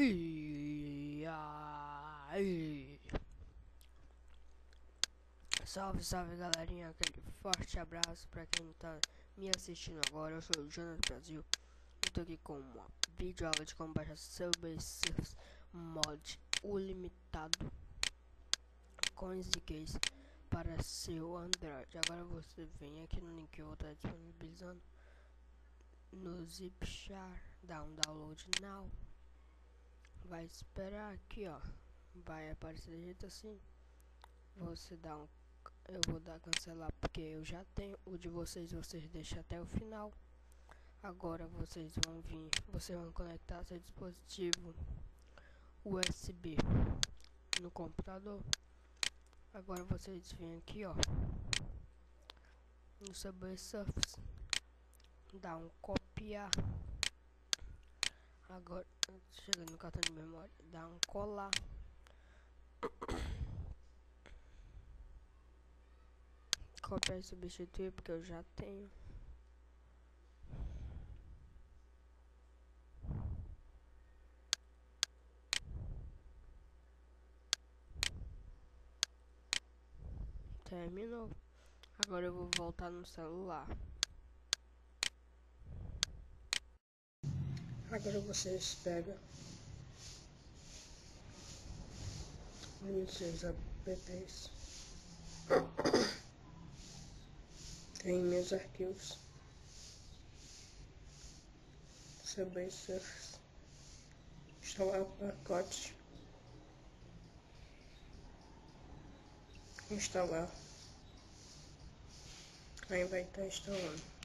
E aí? Salve, salve galerinha, aquele forte abraço pra quem tá me assistindo agora. Eu sou o Jonas Brasil. Eu tô aqui com uma videoaula de como baixar Subway Surfers Mod ilimitado coins e keys para seu Android. Agora você vem aqui no link que eu vou estar disponibilizando no Zipchar, dá um download now. Vai esperar aqui, ó. Vai aparecer de jeito assim. Você dá um. Eu vou dar cancelar porque eu já tenho o de vocês. Vocês deixam até o final. Agora vocês vão vir. Vocês vão conectar seu dispositivo USB no computador. Agora vocês vêm aqui, ó, no Subway Surfers. Dá um copiar. Agora chega no cartão de memória. Dá um colar. Copiar e substituir porque eu já tenho. Terminou. Agora eu vou voltar no celular. Agora vocês pegam os seus apps. Tem meus arquivos. Subway Surfers. Instalar o pacote. Instalar. Aí vai estar instalando.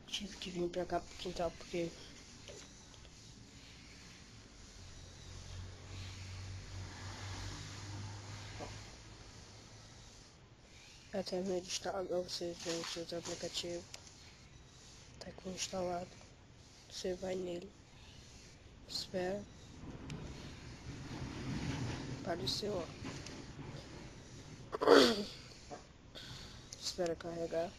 Tive que vir pra cá pro quintal porque eu terminei de instalar. Vocês veem os seus aplicativos. Tá aqui instalado. Você vai nele. Espera. Apareceu, ó. Espera carregar.